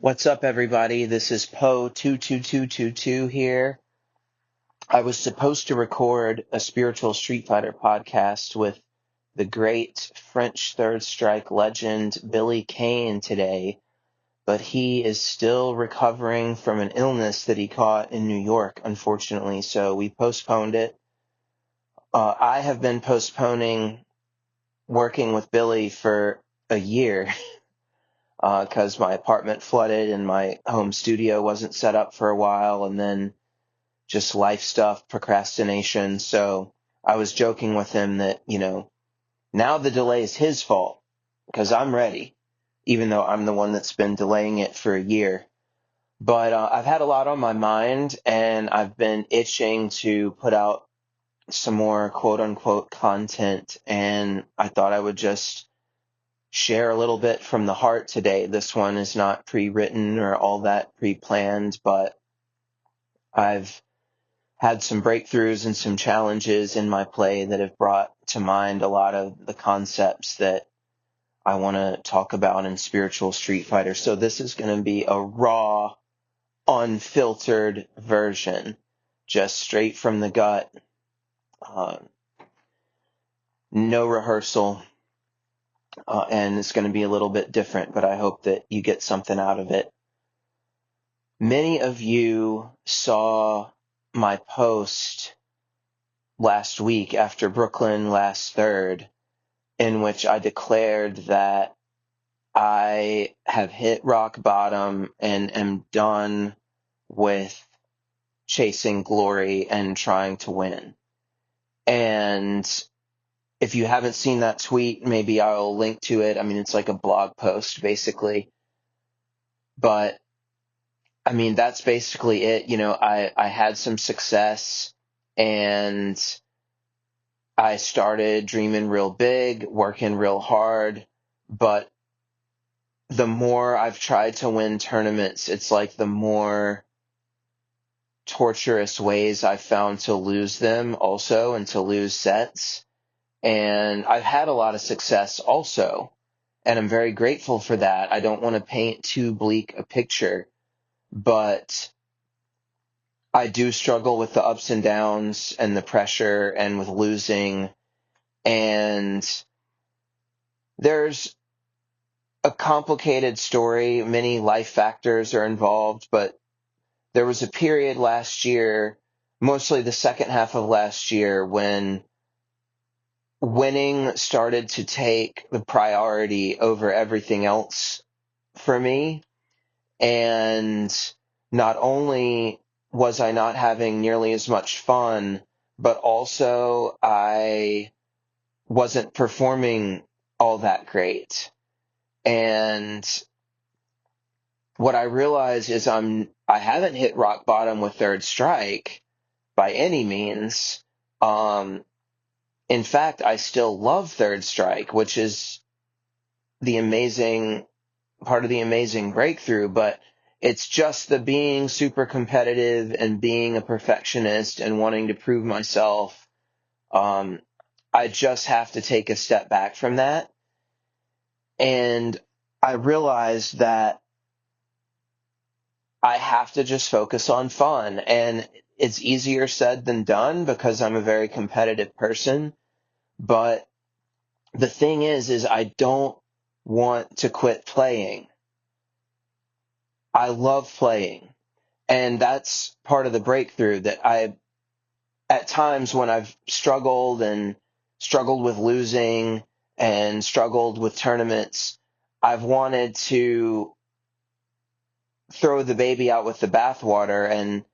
What's up, everybody? This is Poe-st here. I was supposed to record a spiritual Street Fighter podcast with the great French Third Strike legend Billy Kane today, but he is still recovering from an illness that he caught in New York, unfortunately, so we postponed it. I have been postponing working with Billy for a year. Because my apartment flooded and my home studio wasn't set up for a while, and then just life stuff, procrastination. So I was joking with him that, now the delay is his fault because I'm ready, even though I'm the one that's been delaying it for a year. But I've had a lot on my mind, and I've been itching to put out some more quote unquote content, and I thought I would just share a little bit from the heart today. This one is not pre-written or all that pre-planned, but I've had some breakthroughs and some challenges in my play that have brought to mind a lot of the concepts that I want to talk about in spiritual Street Fighter. So this is going to be a raw, unfiltered version, just straight from the gut. No rehearsal. And it's going to be a little bit different, but I hope that you get something out of it. Many of you saw my post last week after Brooklyn last third, in which I declared that I have hit rock bottom and am done with chasing glory and trying to win. And if you haven't seen that tweet, maybe I'll link to it. I mean, it's like a blog post, basically. But, I mean, that's basically it. I had some success, and I started dreaming real big, working real hard. But the more I've tried to win tournaments, it's like the more torturous ways I've found to lose them also, and to lose sets. And I've had a lot of success also, and I'm very grateful for that. I don't want to paint too bleak a picture, but I do struggle with the ups and downs and the pressure and with losing. And there's a complicated story. Many life factors are involved, but there was a period last year, mostly the second half of last year, when winning started to take the priority over everything else for me. And not only was I not having nearly as much fun, but also I wasn't performing all that great. And what I realized is I haven't hit rock bottom with Third Strike by any means. In fact, I still love Third Strike, which is the amazing part of the amazing breakthrough, but it's just the being super competitive and being a perfectionist and wanting to prove myself. I just have to take a step back from that. And I realized that I have to just focus on fun. And it's easier said than done because I'm a very competitive person. But the thing is I don't want to quit playing. I love playing. And that's part of the breakthrough, that at times when I've struggled with losing and struggled with tournaments, I've wanted to throw the baby out with the bathwater, and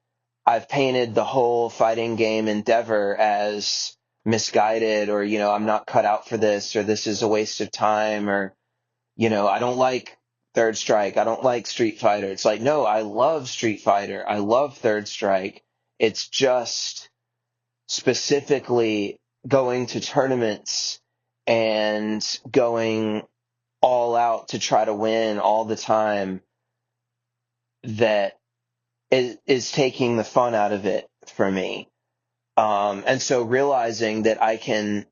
I've painted the whole fighting game endeavor as misguided, or, I'm not cut out for this, or this is a waste of time, or, I don't like Third Strike. I don't like Street Fighter. It's like, no, I love Street Fighter. I love Third Strike. It's just specifically going to tournaments and going all out to try to win all the time that is taking the fun out of it for me. And so realizing that I can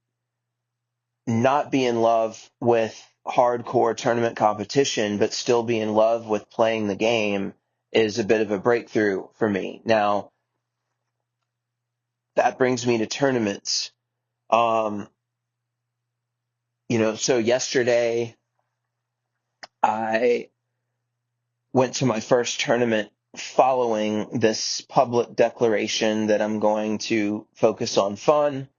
not be in love with hardcore tournament competition, but still be in love with playing the game is a bit of a breakthrough for me. Now, that brings me to tournaments. Um, so yesterday I went to my first tournament following this public declaration that I'm going to focus on fun.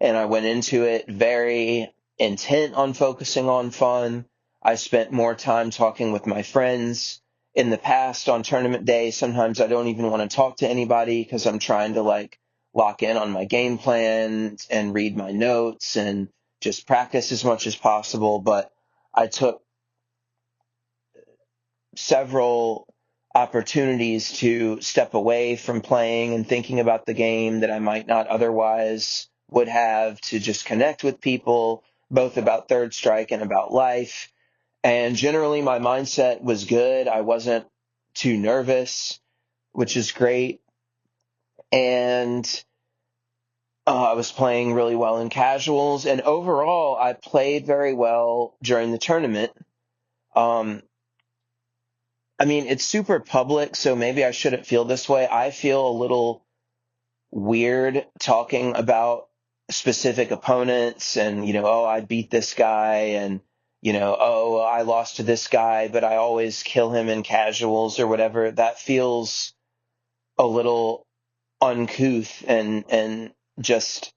And I went into it very intent on focusing on fun. I spent more time talking with my friends. In the past on tournament day, sometimes I don't even want to talk to anybody because I'm trying to lock in on my game plan and read my notes and just practice as much as possible. But I took several opportunities to step away from playing and thinking about the game that I might not otherwise would have, to just connect with people, both about Third Strike and about life. And generally my mindset was good. I wasn't too nervous, which is great. And I was playing really well in casuals. And overall, I played very well during the tournament. I mean, it's super public, so maybe I shouldn't feel this way. I feel a little weird talking about specific opponents and, oh, I beat this guy and, oh, I lost to this guy, but I always kill him in casuals or whatever. That feels a little uncouth and just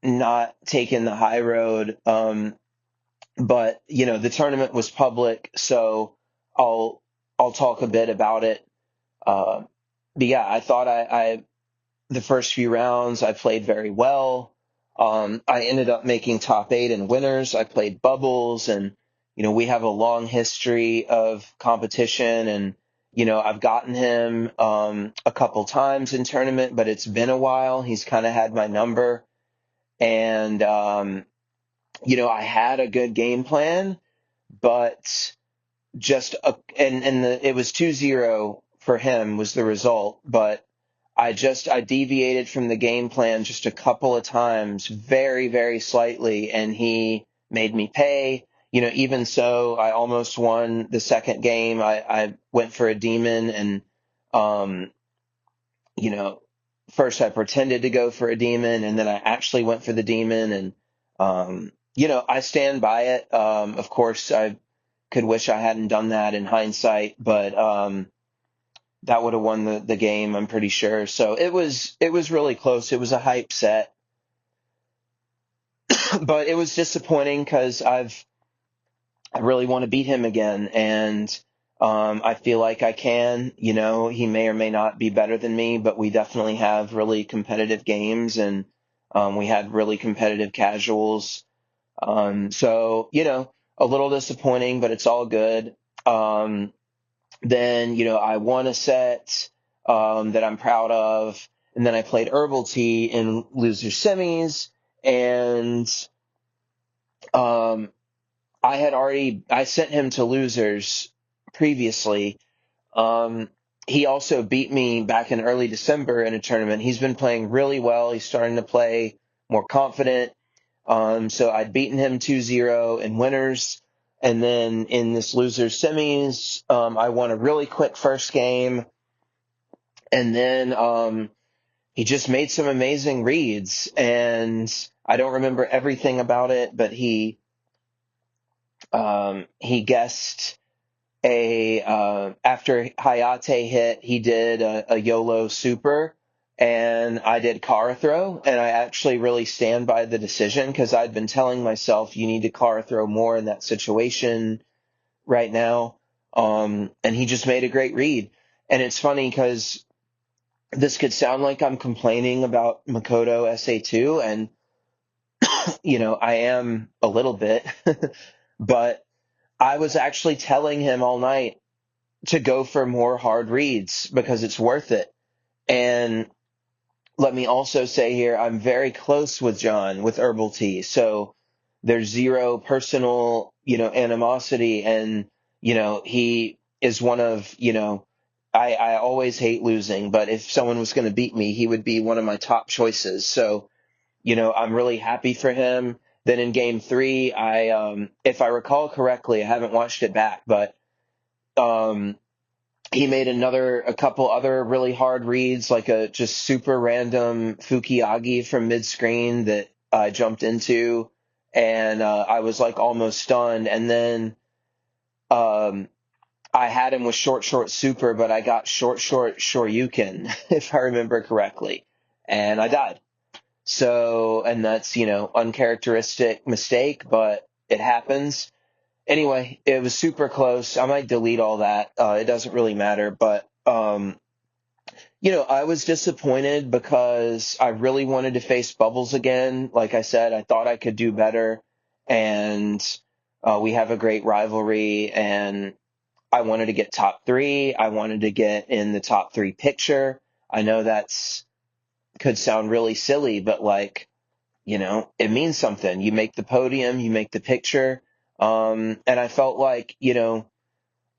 not taking the high road. But the tournament was public, so I'll talk a bit about it. But yeah, I thought I the first few rounds I played very well. I ended up making top 8 in winners. I played bubbles, and we have a long history of competition, and I've gotten him a couple times in tournament, but it's been a while. He's kind of had my number, and I had a good game plan, but it was 2-0 for him was the result, but I deviated from the game plan just a couple of times, very, very slightly, and he made me pay. Even so, I almost won the second game. I went for a demon, and um, you know, first I pretended to go for a demon, and then I actually went for the demon, and I stand by it. Of course, I could wish I hadn't done that in hindsight, but that would have won the game, I'm pretty sure. So it was really close. It was a hype set, but it was disappointing because I really want to beat him again, and I feel like I can. He may or may not be better than me, but we definitely have really competitive games, and we had really competitive casuals. So a little disappointing, but it's all good. Then, I won a set that I'm proud of. And then I played Herbal Tea in loser semis. And um, I sent him to losers previously. He also beat me back in early December in a tournament. He's been playing really well. He's starting to play more confident. So I'd beaten him 2-0 in winners. And then in this losers semis, I won a really quick first game. And then he just made some amazing reads. And I don't remember everything about it, but he guessed after Hayate hit, he did a YOLO super, and I did Kara throw, and I actually really stand by the decision because I'd been telling myself you need to Kara throw more in that situation right now. And he just made a great read. And it's funny because this could sound like I'm complaining about Makoto SA2, and I am a little bit, but I was actually telling him all night to go for more hard reads because it's worth it. And let me also say here, I'm very close with John with Herbal Tea. So there's zero personal, animosity. And, he is one of, I always hate losing, but if someone was going to beat me, he would be one of my top choices. So, I'm really happy for him. Then in game three, if I recall correctly, I haven't watched it back, but um, he made a couple other really hard reads, like a just super random Fukiagi from mid-screen that I jumped into, and I was like almost stunned. And then um, I had him with short super, but I got short Shoryuken, if I remember correctly, and I died. So, and that's, uncharacteristic mistake, but it happens. Anyway, it was super close. I might delete all that. It doesn't really matter, but I was disappointed because I really wanted to face Bubbles again. Like I said, I thought I could do better, and we have a great rivalry, and I wanted to get top three. I wanted to get in the top three picture. I know that's could sound really silly, but like, it means something. You make the podium, you make the picture. And I felt like,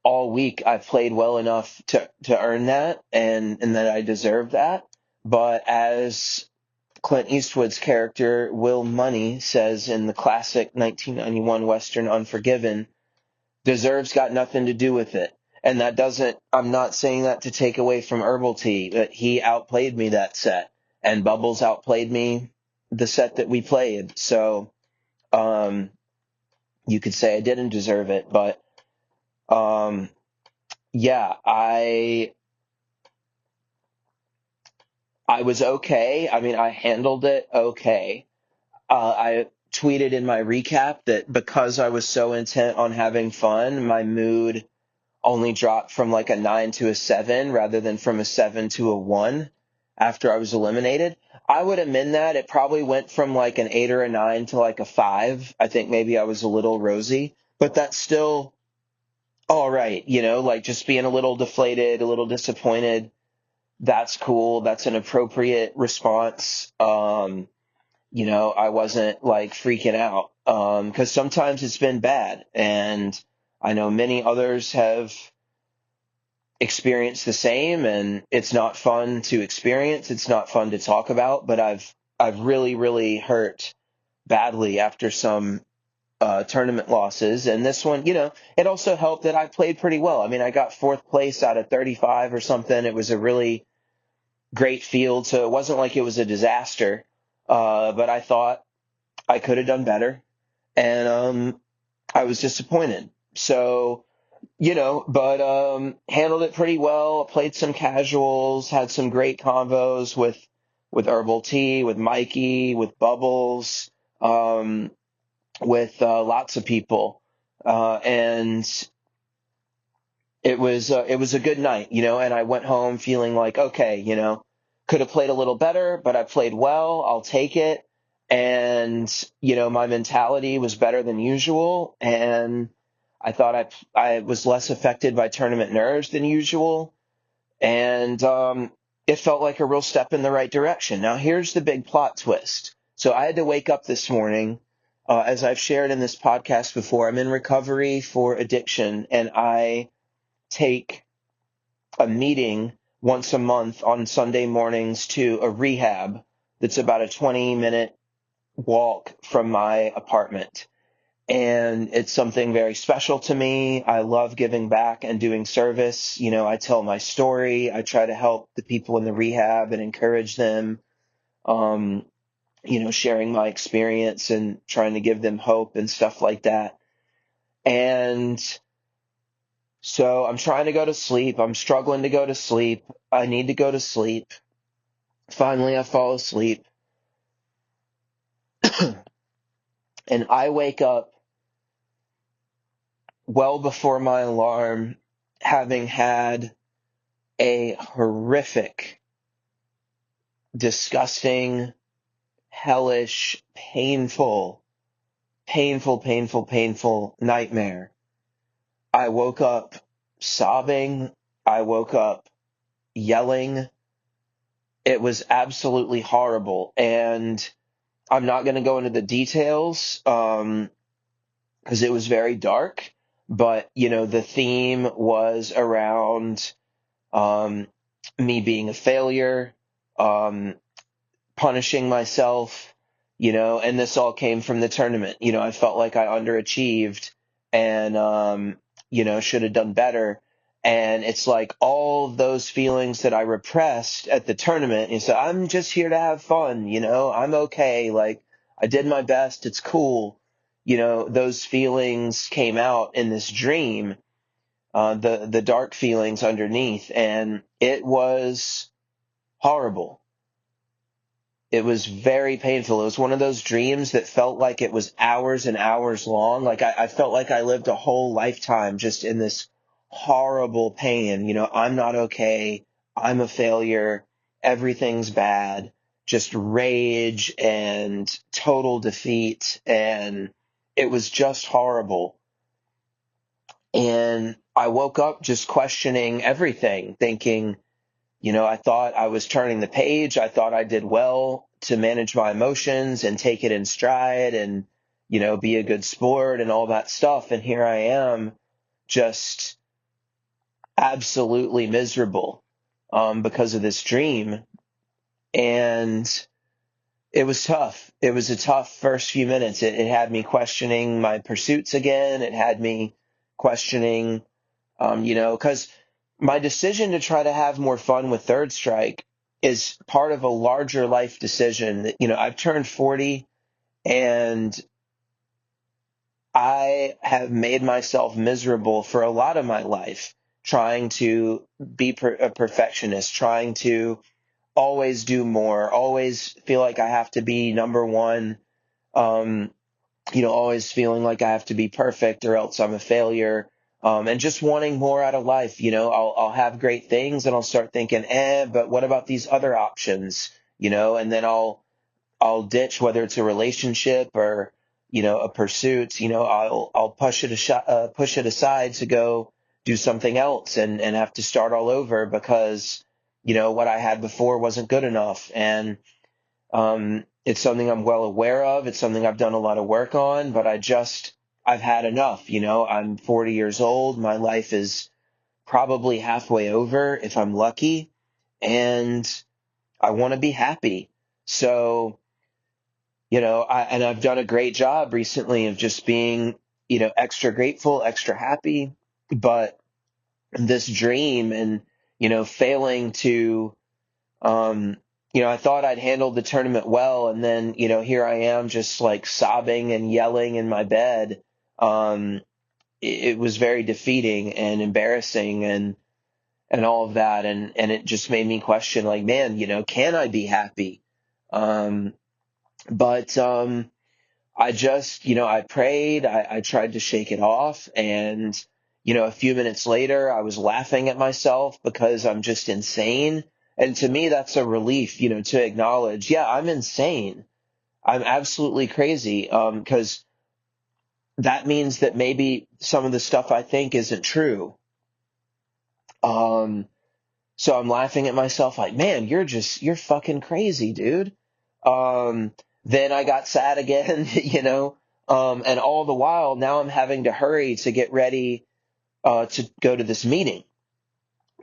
all week I've played well enough to earn that and that I deserve that. But as Clint Eastwood's character, Will Money, says in the classic 1991 Western Unforgiven, deserves got nothing to do with it. And I'm not saying that to take away from Herbal Tea, but he outplayed me that set. And Bubbles outplayed me the set that we played. So, um, you could say I didn't deserve it, but, yeah, I was okay. I mean, I handled it okay. I tweeted in my recap that because I was so intent on having fun, my mood only dropped from like a 9 to a 7 rather than from a 7 to a 1 after I was eliminated. I would amend that. It probably went from like an 8 or a 9 to like a 5. I think maybe I was a little rosy, but that's still all right. Like just being a little deflated, a little disappointed. That's cool. That's an appropriate response. I wasn't like freaking out. 'Cause sometimes it's been bad, and I know many others have experienced the same, and it's not fun to experience. It's not fun to talk about, but I've really, really hurt badly after some tournament losses. And this one, it also helped that I played pretty well. I mean, I got fourth place out of 35 or something. It was a really great field, so it wasn't like it was a disaster. But I thought I could have done better, and I was disappointed. So, but handled it pretty well. Played some casuals, had some great convos with Herbal Tea, with Mikey, with Bubbles, with lots of people, and it was a good night, and I went home feeling like, okay, could have played a little better, but I played well. I'll take it. And, my mentality was better than usual. And I thought I was less affected by tournament nerves than usual. And, it felt like a real step in the right direction. Now here's the big plot twist. So I had to wake up this morning, as I've shared in this podcast before. I'm in recovery for addiction, and I take a meeting once a month on Sunday mornings to a rehab that's about a 20-minute walk from my apartment. And it's something very special to me. I love giving back and doing service. I tell my story. I try to help the people in the rehab and encourage them, sharing my experience and trying to give them hope and stuff like that. And so I'm trying to go to sleep. I'm struggling to go to sleep. I need to go to sleep. Finally, I fall asleep. And I wake up well before my alarm, having had a horrific, disgusting, hellish, painful nightmare. I woke up sobbing. I woke up yelling. It was absolutely horrible. And I'm not going to go into the details, because it was very dark, but, the theme was around me being a failure, punishing myself, and this all came from the tournament. I felt like I underachieved and, should have done better. And it's like all of those feelings that I repressed at the tournament. And so I'm just here to have fun, I'm okay. Like I did my best. It's cool. Those feelings came out in this dream, the dark feelings underneath, and it was horrible. It was very painful. It was one of those dreams that felt like it was hours and hours long. Like I felt like I lived a whole lifetime just in this horrible pain. I'm not okay. I'm a failure. Everything's bad. Just rage and total defeat. And it was just horrible. And I woke up just questioning everything, thinking, I thought I was turning the page. I thought I did well to manage my emotions and take it in stride and, be a good sport and all that stuff. And here I am just absolutely miserable, because of this dream. And it was tough. It was a tough first few minutes. It had me questioning my pursuits again. It had me questioning, because my decision to try to have more fun with Third Strike is part of a larger life decision that, I've turned 40 and I have made myself miserable for a lot of my life, trying to be a perfectionist, trying to always do more, always feel like I have to be number one, always feeling like I have to be perfect or else I'm a failure. And just wanting more out of life. I'll have great things and I'll start thinking, but what about these other options? And then I'll ditch, whether it's a relationship or, a pursuit, I'll push it aside to go do something else and have to start all over because, what I had before wasn't good enough. And, it's something I'm well aware of. It's something I've done a lot of work on, but I've had enough. I'm 40 years old. My life is probably halfway over if I'm lucky, and I want to be happy. So, I've done a great job recently of just being, extra grateful, extra happy, but this dream and, failing to, um, I thought I'd handled the tournament well, and then, here I am just like sobbing and yelling in my bed. It was very defeating and embarrassing and all of that. And it just made me question, like, man, can I be happy? But I just, I prayed, I tried to shake it off. And, a few minutes later, I was laughing at myself because I'm just insane. And to me, that's a relief, to acknowledge, yeah, I'm insane. I'm absolutely crazy. Because that means that maybe some of the stuff I think isn't true. So I'm laughing at myself like, man, you're fucking crazy, dude. Then I got sad again, and all the while now I'm having to hurry to get ready, to go to this meeting.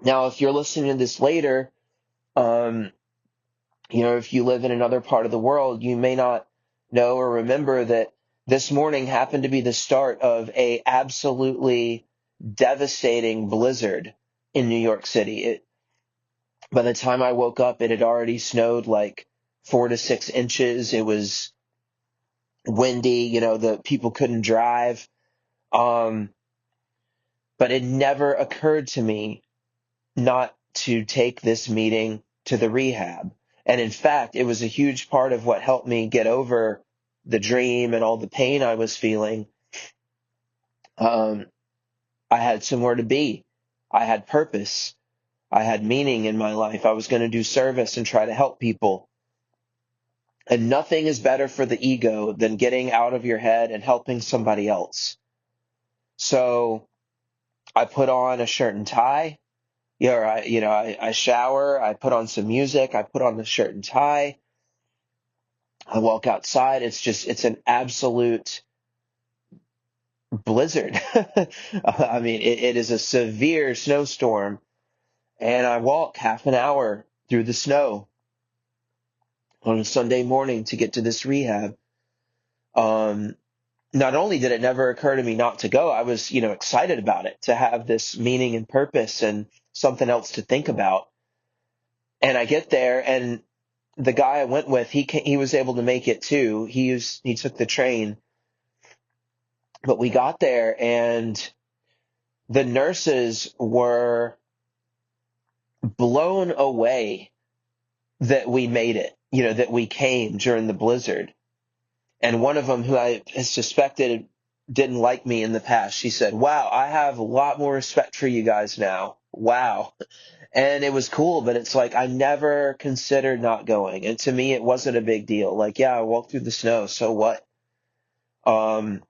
Now, if you're listening to this later, um, if you live in another part of the world, you may not know or remember that this morning happened to be the start of a absolutely devastating blizzard in New York City. By the time I woke up, it had already snowed like 4 to 6 inches. It was windy, the people couldn't drive. Um, but it never occurred to me not to take this meeting to the rehab. And in fact, it was a huge part of what helped me get over the dream and all the pain I was feeling. I had somewhere to be. I had purpose. I had meaning in my life. I was going to do service and try to help people. And nothing is better for the ego than getting out of your head and helping somebody else. So I put on a shirt and tie. I shower, I put on some music, I put on the shirt and tie. I walk outside. It's an absolute blizzard. I mean, it is a severe snowstorm. And I walk half an hour through the snow. on a Sunday morning to get to this rehab. Um, Not only did it never occur to me not to go, I was, excited about it, to have this meaning and purpose and something else to think about. And I get there, and the guy I went with, he was able to make it too. He took the train, but we got there, and the nurses were blown away that we made it, that we came during the blizzard. And one of them, who I suspected didn't like me in the past, she said, "Wow, I have a lot more respect for you guys now. Wow." And it was cool, but it's like I never considered not going. And to me, it wasn't a big deal. Like, yeah, I walked through the snow, so what? Um,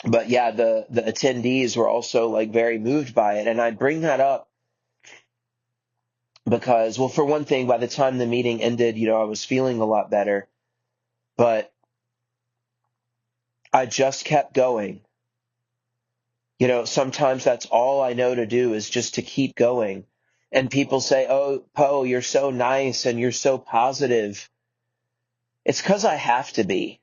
but yeah, the attendees were also like very moved by it. And I bring that up because, well, for one thing, by the time the meeting ended, I was feeling a lot better, but I just kept going. Sometimes that's all I know to do, is just to keep going. And people say, "Oh, Poe, you're so nice and you're so positive." It's because I have to be.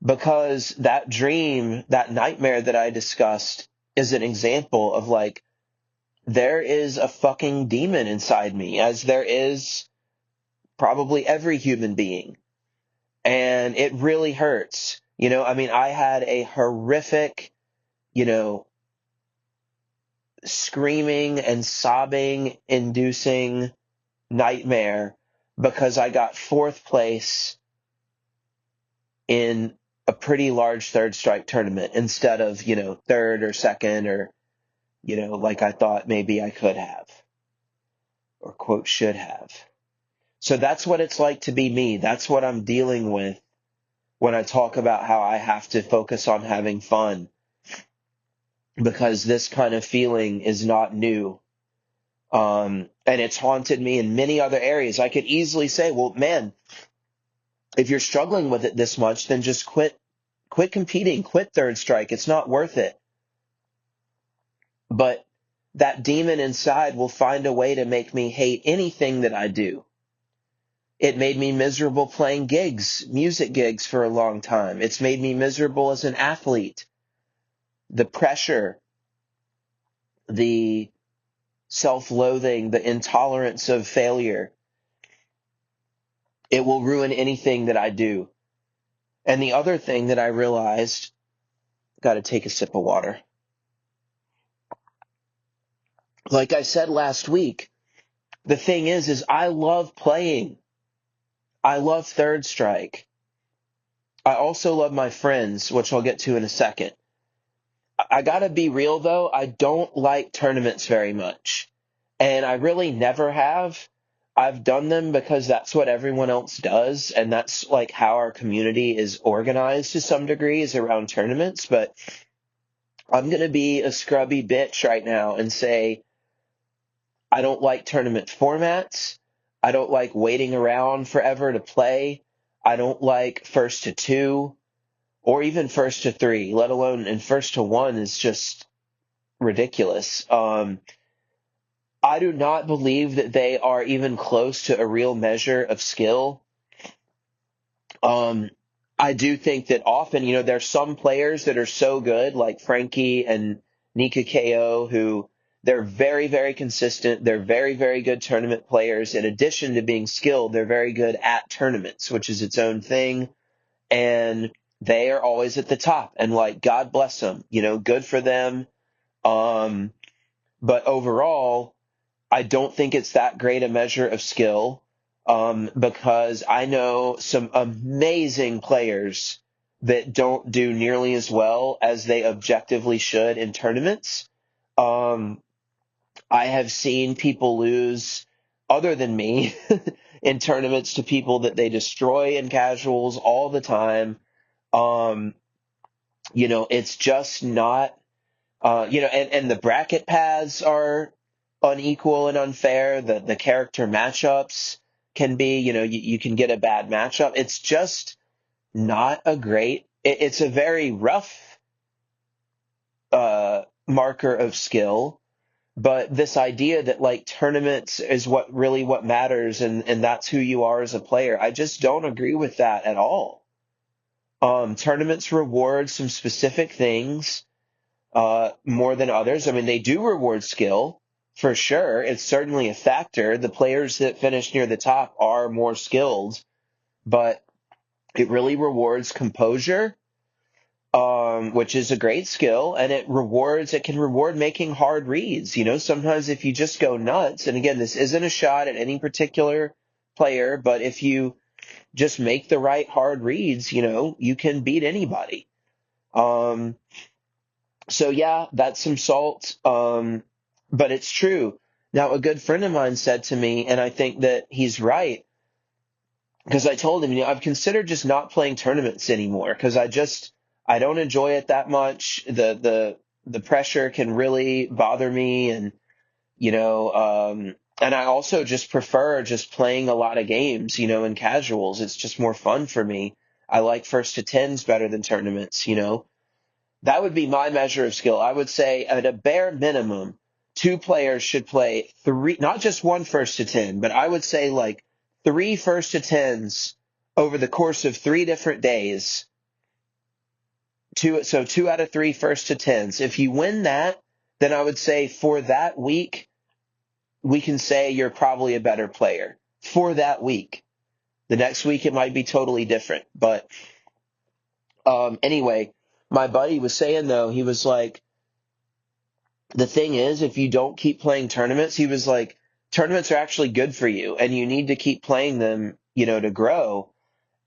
Because that dream, that nightmare that I discussed, is an example of like, there is a fucking demon inside me, as there is probably every human being. And it really hurts. I had a horrific, you know, screaming and sobbing inducing nightmare because I got fourth place in a pretty large third strike tournament instead of, third or second, or, like I thought maybe I could have, or quote should have. So that's what it's like to be me. That's what I'm dealing with when I talk about how I have to focus on having fun, because this kind of feeling is not new. And it's haunted me in many other areas. I could easily say, well, man, if you're struggling with it this much, then just quit competing, quit third strike. It's not worth it. But that demon inside will find a way to make me hate anything that I do. It made me miserable playing gigs, music gigs, for a long time. It's made me miserable as an athlete. The pressure, the self-loathing, the intolerance of failure. It will ruin anything that I do. And the other thing that I realized, got to take a sip of water. Like I said last week, the thing is I love playing. I love third strike. I also love my friends, which I'll get to in a second. I gotta be real though, I don't like tournaments very much. And I really never have. I've done them because that's what everyone else does, and that's like how our community is organized to some degree, is around tournaments. But I'm gonna be a scrubby bitch right now and say I don't like tournament formats. I don't like waiting around forever to play. I don't like first to two, or even first to three, let alone, and first to one is just ridiculous. I do not believe that they are even close to a real measure of skill. Um, I do think that often, there's some players that are so good, like Frankie and Nika KO, who they're very, very consistent. They're very, very good tournament players. In addition to being skilled, they're very good at tournaments, which is its own thing. And they are always at the top. And like, God bless them, good for them. But overall, I don't think it's that great a measure of skill, because I know some amazing players that don't do nearly as well as they objectively should in tournaments. Um, I have seen people lose, other than me, in tournaments to people that they destroy in casuals all the time. Um, it's just not. And the bracket paths are unequal and unfair. The character matchups can be, you can get a bad matchup. It's just not a great, it's a very rough marker of skill, But this idea that like tournaments is what matters and that's who you are as a player, I just don't agree with that at all. Tournaments reward some specific things more than others. I mean, they do reward skill for sure. It's certainly a factor. The players that finish near the top are more skilled, but it really rewards composure, which is a great skill, and it can reward making hard reads. You know, sometimes if you just go nuts, and again, this isn't a shot at any particular player, but if you just make the right hard reads, you know, you can beat anybody. Um, so yeah, that's some salt. But it's true. Now, a good friend of mine said to me, and I think that he's right, because I told him, you know, I've considered just not playing tournaments anymore because I don't enjoy it that much. The pressure can really bother me, and you know, and I also just prefer just playing a lot of games, you know, in casuals. It's just more fun for me. I like first to tens better than tournaments, you know. That would be my measure of skill. I would say at a bare minimum, two players should play three, not just one first to 10, but I would say like three first to tens over the course of 3 different days. So 2 out of 3 first to tens. If you win that, then I would say for that week, we can say you're probably a better player for that week. The next week it might be totally different. But anyway, my buddy was saying though, he was like, the thing is, if you don't keep playing tournaments, he was like, tournaments are actually good for you and you need to keep playing them, you know, to grow.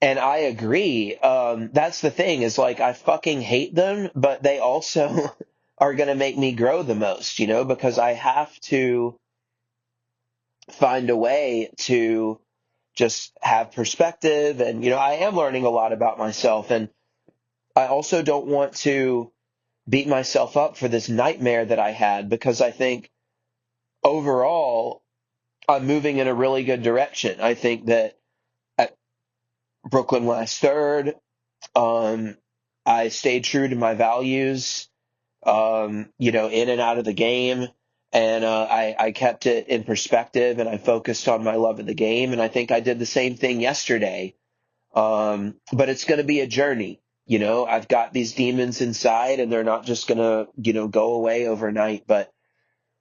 And I agree. That's the thing is like, I fucking hate them, but they also are going to make me grow the most, you know, because I have to find a way to just have perspective. And, you know, I am learning a lot about myself. And I also don't want to beat myself up for this nightmare that I had because I think overall I'm moving in a really good direction. I think that at Brooklyn last third, I stayed true to my values, you know, in and out of the game. And I kept it in perspective and I focused on my love of the game. And I think I did the same thing yesterday. But it's going to be a journey. You know, I've got these demons inside and they're not just going to, you know, go away overnight. But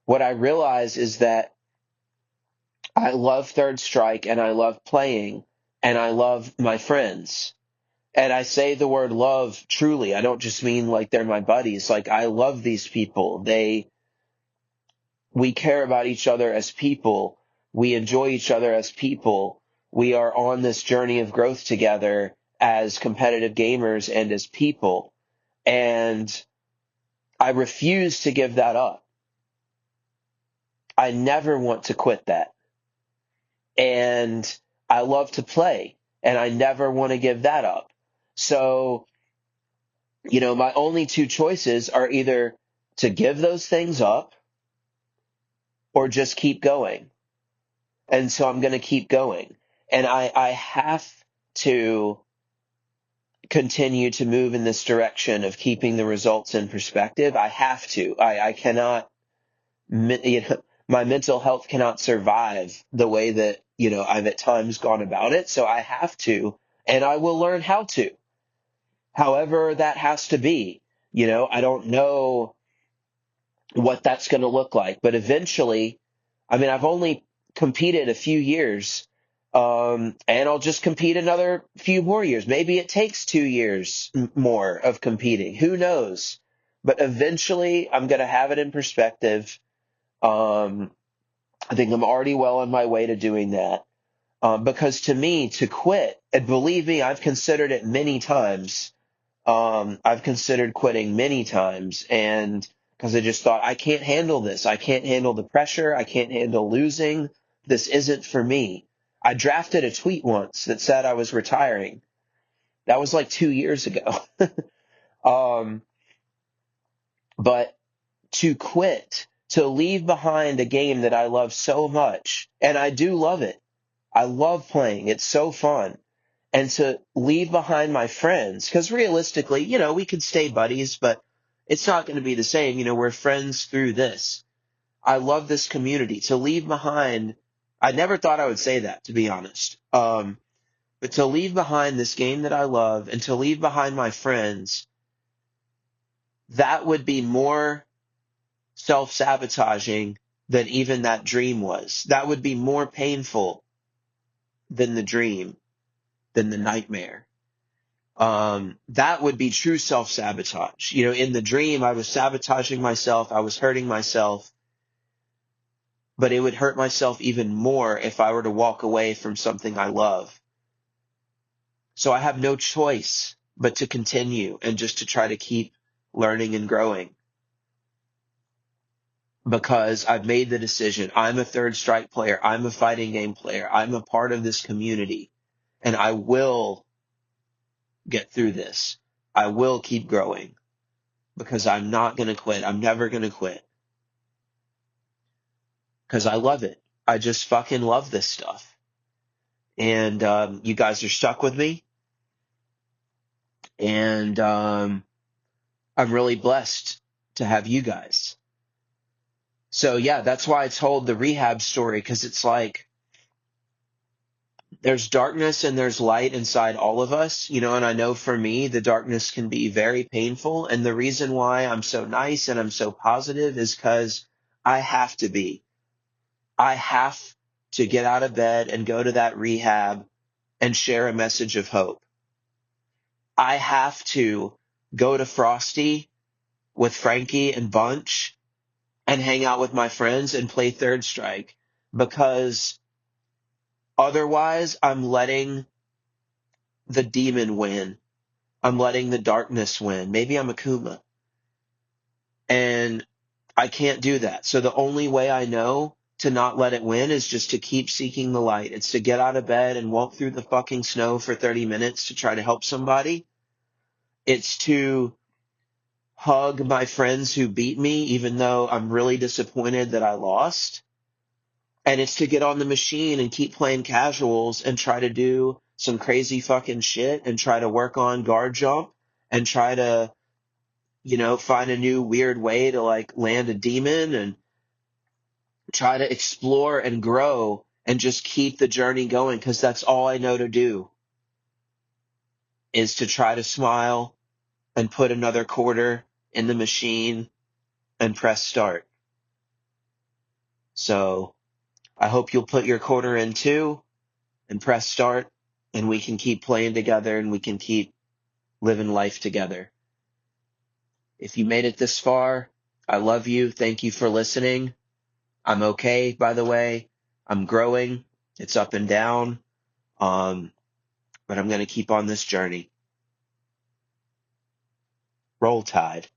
what I realize is that I love Third Strike and I love playing and I love my friends. And I say the word love truly. I don't just mean like they're my buddies. Like I love these people. We care about each other as people. We enjoy each other as people. We are on this journey of growth together as competitive gamers and as people. And I refuse to give that up. I never want to quit that. And I love to play and I never want to give that up. So, you know, my only two choices are either to give those things up or just keep going. And so I'm going to keep going. And I have to continue to move in this direction of keeping the results in perspective. I have to. I cannot, you know, my mental health cannot survive the way that, you know, I've at times gone about it. So I have to, and I will learn how to, however that has to be. You know, I don't know what that's going to look like, but eventually, I mean, I've only competed a few years, and I'll just compete another few more years. Maybe it takes 2 years more of competing. Who knows? But eventually, I'm going to have it in perspective. I think I'm already well on my way to doing that. Because to me, to quit, and believe me, I've considered it many times. I've considered quitting many times, and because I just thought, I can't handle this. I can't handle the pressure. I can't handle losing. This isn't for me. I drafted a tweet once that said I was retiring. That was like 2 years ago. um, but to quit, to leave behind a game that I love so much, and I do love it. I love playing. It's so fun. And to leave behind my friends, because realistically, you know, we could stay buddies, but it's not going to be the same. You know, we're friends through this. I love this community. To leave behind, I never thought I would say that, to be honest. But to leave behind this game that I love and to leave behind my friends, that would be more self-sabotaging than even that dream was. That would be more painful than the dream, than the nightmare. That would be true self-sabotage. You know, in the dream, I was sabotaging myself. I was hurting myself, but it would hurt myself even more if I were to walk away from something I love. So I have no choice but to continue and just to try to keep learning and growing because I've made the decision. I'm a third strike player. I'm a fighting game player. I'm a part of this community and I will get through this. I will keep growing because I'm not going to quit. I'm never going to quit because I love it. I just fucking love this stuff. And you guys are stuck with me. And I'm really blessed to have you guys. So yeah, that's why I told the rehab story, because it's like there's darkness and there's light inside all of us, you know, and I know for me, the darkness can be very painful. And the reason why I'm so nice and I'm so positive is because I have to be. I have to get out of bed and go to that rehab and share a message of hope. I have to go to Frosty with Frankie and Bunch and hang out with my friends and play Third Strike because otherwise I'm letting the demon win. I'm letting the darkness win. Maybe I'm a Kuma. And I can't do that. So the only way I know to not let it win is just to keep seeking the light. It's to get out of bed and walk through the fucking snow for 30 minutes to try to help somebody. It's to hug my friends who beat me, even though I'm really disappointed that I lost. And it's to get on the machine and keep playing casuals and try to do some crazy fucking shit and try to work on guard jump and try to, you know, find a new weird way to like land a demon and try to explore and grow and just keep the journey going, because that's all I know to do is to try to smile and put another quarter in the machine and press start. So I hope you'll put your quarter in too and press start, and we can keep playing together and we can keep living life together. If you made it this far, I love you. Thank you for listening. I'm okay, by the way. I'm growing. It's up and down. But I'm going to keep on this journey. Roll Tide.